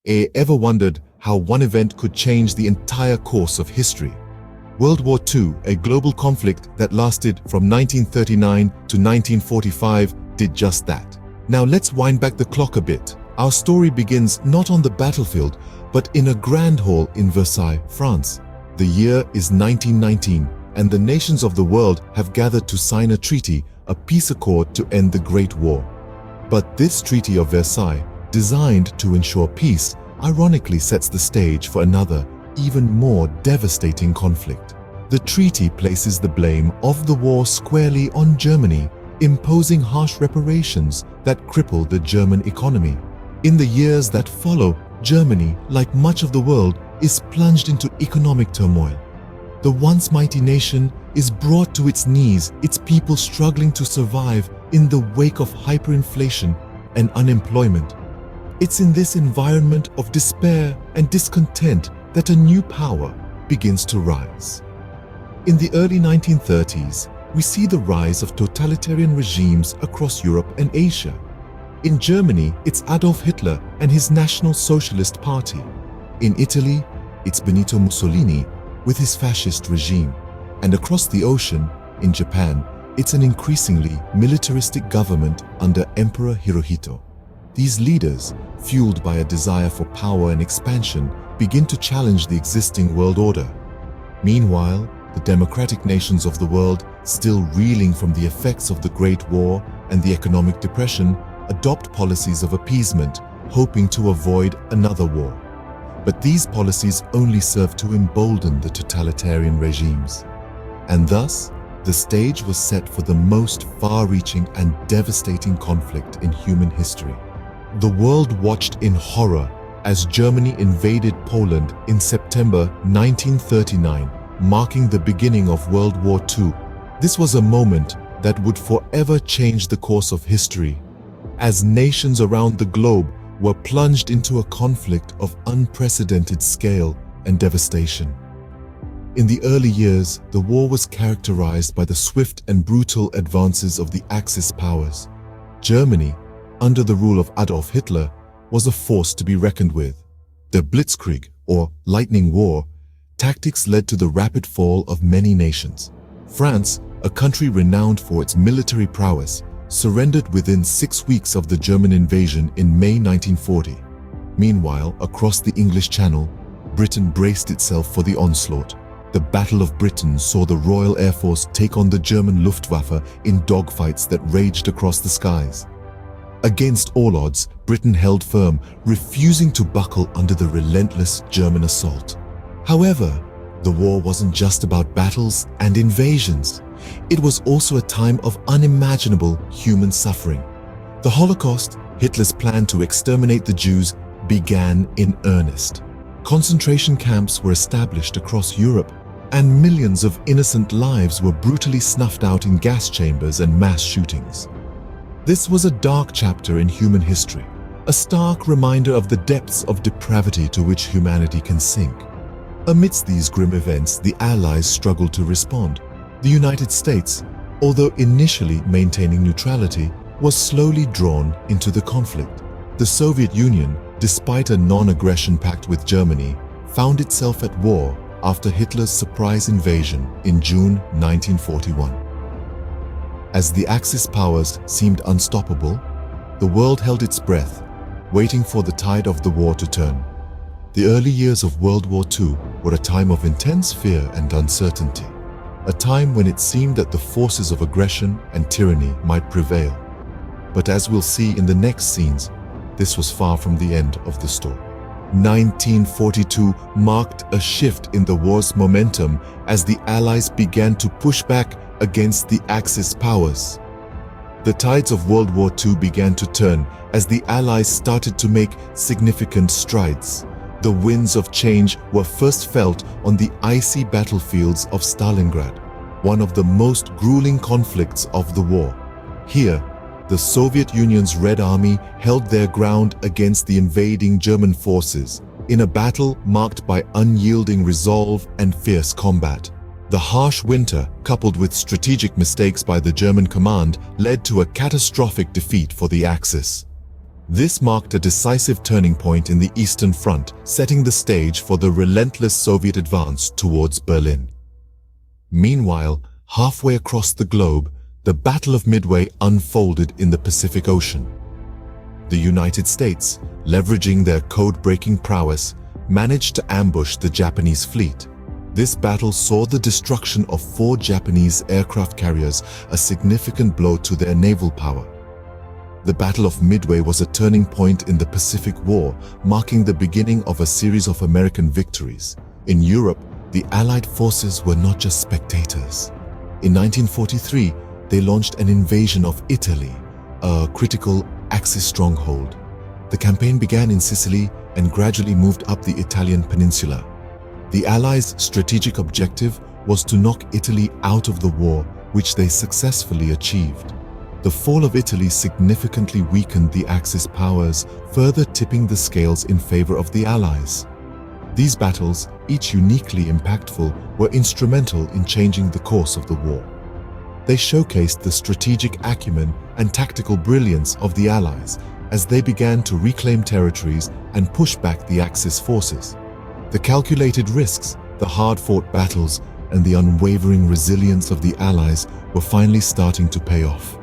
Ever wondered how one event could change the entire course of history? World War II, a global conflict that lasted from 1939 to 1945, did just that. Now let's wind back the clock a bit. Our story begins not on the battlefield, but in a grand hall in Versailles, France. The year is 1919, and the nations of the world have gathered to sign a treaty, a peace accord to end the Great War. But this Treaty of Versailles, designed to ensure peace, ironically sets the stage for another, even more devastating conflict. The treaty places the blame of the war squarely on Germany, imposing harsh reparations that cripple the German economy. In the years that follow, Germany, like much of the world, is plunged into economic turmoil. The once mighty nation is brought to its knees, its people struggling to survive in the wake of hyperinflation and unemployment. It's in this environment of despair and discontent that a new power begins to rise. In the early 1930s, we see the rise of totalitarian regimes across Europe and Asia. In Germany, it's Adolf Hitler and his National Socialist Party. In Italy, it's Benito Mussolini with his fascist regime. And across the ocean, in Japan, it's an increasingly militaristic government under Emperor Hirohito. These leaders, fueled by a desire for power and expansion, begin to challenge the existing world order. Meanwhile, the democratic nations of the world, still reeling from the effects of the Great War and the economic depression, adopt policies of appeasement, hoping to avoid another war. But these policies only serve to embolden the totalitarian regimes. And thus, the stage was set for the most far-reaching and devastating conflict in human history. The world watched in horror as Germany invaded Poland in September 1939, marking the beginning of World War II. This was a moment that would forever change the course of history, as nations around the globe were plunged into a conflict of unprecedented scale and devastation. In the early years, the war was characterized by the swift and brutal advances of the Axis powers. Germany, under the rule of Adolf Hitler, was a force to be reckoned with. The Blitzkrieg, or Lightning War, tactics led to the rapid fall of many nations. France, a country renowned for its military prowess, surrendered within 6 weeks of the German invasion in May 1940. Meanwhile, across the English Channel, Britain braced itself for the onslaught. The Battle of Britain saw the Royal Air Force take on the German Luftwaffe in dogfights that raged across the skies. Against all odds, Britain held firm, refusing to buckle under the relentless German assault. However, the war wasn't just about battles and invasions. It was also a time of unimaginable human suffering. The Holocaust, Hitler's plan to exterminate the Jews, began in earnest. Concentration camps were established across Europe, and millions of innocent lives were brutally snuffed out in gas chambers and mass shootings. This was a dark chapter in human history, a stark reminder of the depths of depravity to which humanity can sink. Amidst these grim events, the Allies struggled to respond. The United States, although initially maintaining neutrality, was slowly drawn into the conflict. The Soviet Union, despite a non-aggression pact with Germany, found itself at war after Hitler's surprise invasion in June 1941. As the Axis powers seemed unstoppable, the world held its breath, waiting for the tide of the war to turn. The early years of World War II were a time of intense fear and uncertainty, a time when it seemed that the forces of aggression and tyranny might prevail. But as we'll see in the next scenes, this was far from the end of the story. 1942 marked a shift in the war's momentum as the Allies began to push back against the Axis powers. The tides of World War II began to turn as the Allies started to make significant strides. The winds of change were first felt on the icy battlefields of Stalingrad, one of the most grueling conflicts of the war. Here, the Soviet Union's Red Army held their ground against the invading German forces in a battle marked by unyielding resolve and fierce combat. The harsh winter, coupled with strategic mistakes by the German command, led to a catastrophic defeat for the Axis. This marked a decisive turning point in the Eastern Front, setting the stage for the relentless Soviet advance towards Berlin. Meanwhile, halfway across the globe, the Battle of Midway unfolded in the Pacific Ocean. The United States, leveraging their code-breaking prowess, managed to ambush the Japanese fleet. This battle saw the destruction of 4 Japanese aircraft carriers, a significant blow to their naval power. The Battle of Midway was a turning point in the Pacific War, marking the beginning of a series of American victories. In Europe, the Allied forces were not just spectators. In 1943, they launched an invasion of Italy, a critical Axis stronghold. The campaign began in Sicily and gradually moved up the Italian peninsula. The Allies' strategic objective was to knock Italy out of the war, which they successfully achieved. The fall of Italy significantly weakened the Axis powers, further tipping the scales in favor of the Allies. These battles, each uniquely impactful, were instrumental in changing the course of the war. They showcased the strategic acumen and tactical brilliance of the Allies as they began to reclaim territories and push back the Axis forces. The calculated risks, the hard-fought battles, and the unwavering resilience of the Allies were finally starting to pay off.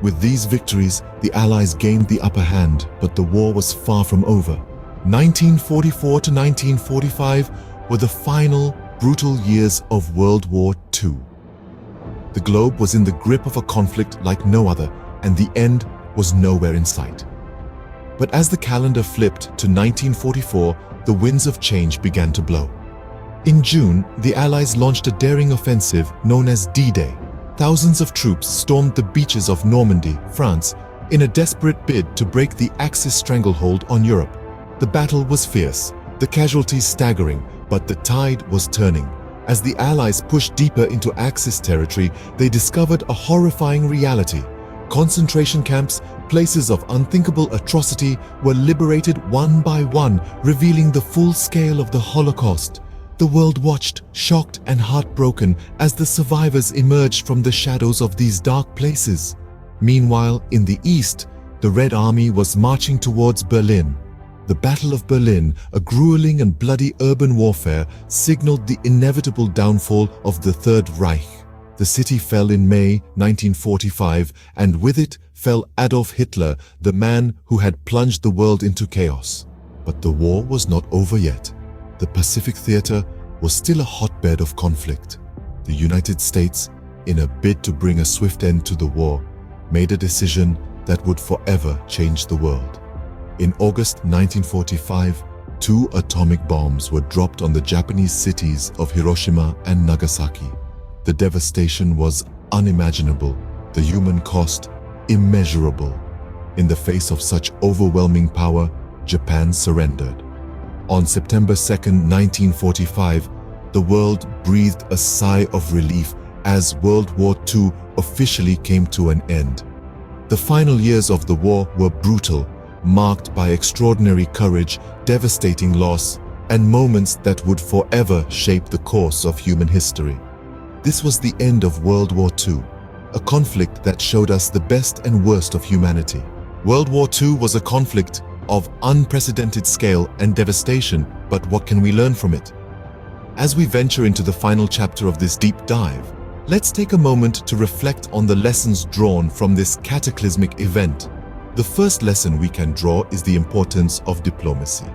With these victories, the Allies gained the upper hand, but the war was far from over. 1944 to 1945 were the final, brutal years of World War II. The globe was in the grip of a conflict like no other, and the end was nowhere in sight. But as the calendar flipped to 1944, the winds of change began to blow. In June, the Allies launched a daring offensive known as D-Day. Thousands of troops stormed the beaches of Normandy, France, in a desperate bid to break the Axis stranglehold on Europe. The battle was fierce, the casualties staggering, but the tide was turning. As the Allies pushed deeper into Axis territory, they discovered a horrifying reality. Concentration camps, places of unthinkable atrocity, were liberated one by one, revealing the full scale of the Holocaust. The world watched, shocked and heartbroken, as the survivors emerged from the shadows of these dark places. Meanwhile, in the east, the Red Army was marching towards Berlin. The Battle of Berlin, a grueling and bloody urban warfare, signaled the inevitable downfall of the Third Reich. The city fell in May 1945, and with it fell Adolf Hitler, the man who had plunged the world into chaos. But the war was not over yet. The Pacific Theater was still a hotbed of conflict. The United States, in a bid to bring a swift end to the war, made a decision that would forever change the world. In August 1945, 2 atomic bombs were dropped on the Japanese cities of Hiroshima and Nagasaki. The devastation was unimaginable, the human cost immeasurable. In the face of such overwhelming power, Japan surrendered. On September 2, 1945, the world breathed a sigh of relief as World War II officially came to an end. The final years of the war were brutal, marked by extraordinary courage, devastating loss, and moments that would forever shape the course of human history. This was the end of World War II, a conflict that showed us the best and worst of humanity. World War II was a conflict of unprecedented scale and devastation, but what can we learn from it? As we venture into the final chapter of this deep dive, let's take a moment to reflect on the lessons drawn from this cataclysmic event. The first lesson we can draw is the importance of diplomacy.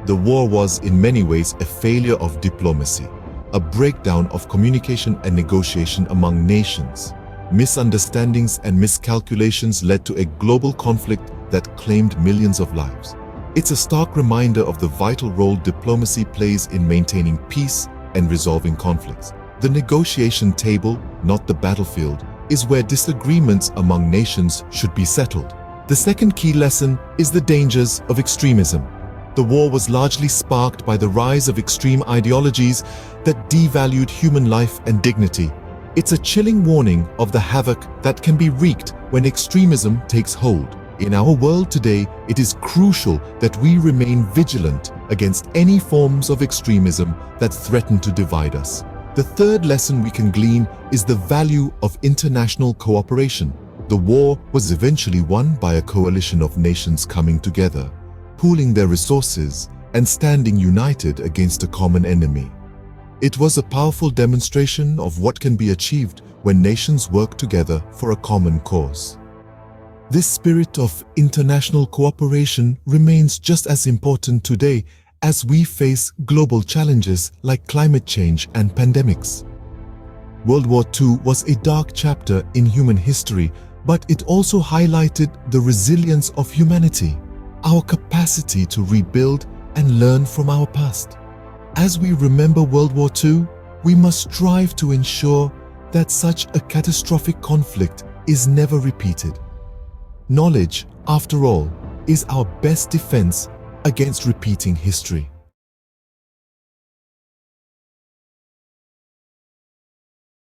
The war was in many ways a failure of diplomacy, a breakdown of communication and negotiation among nations. Misunderstandings and miscalculations led to a global conflict that claimed millions of lives. It's a stark reminder of the vital role diplomacy plays in maintaining peace and resolving conflicts. The negotiation table, not the battlefield, is where disagreements among nations should be settled. The second key lesson is the dangers of extremism. The war was largely sparked by the rise of extreme ideologies that devalued human life and dignity. It's a chilling warning of the havoc that can be wreaked when extremism takes hold. In our world today, it is crucial that we remain vigilant against any forms of extremism that threaten to divide us. The third lesson we can glean is the value of international cooperation. The war was eventually won by a coalition of nations coming together, pooling their resources and standing united against a common enemy. It was a powerful demonstration of what can be achieved when nations work together for a common cause. This spirit of international cooperation remains just as important today as we face global challenges like climate change and pandemics. World War II was a dark chapter in human history, but it also highlighted the resilience of humanity, our capacity to rebuild and learn from our past. As we remember World War II, we must strive to ensure that such a catastrophic conflict is never repeated. Knowledge, after all, is our best defense against repeating history.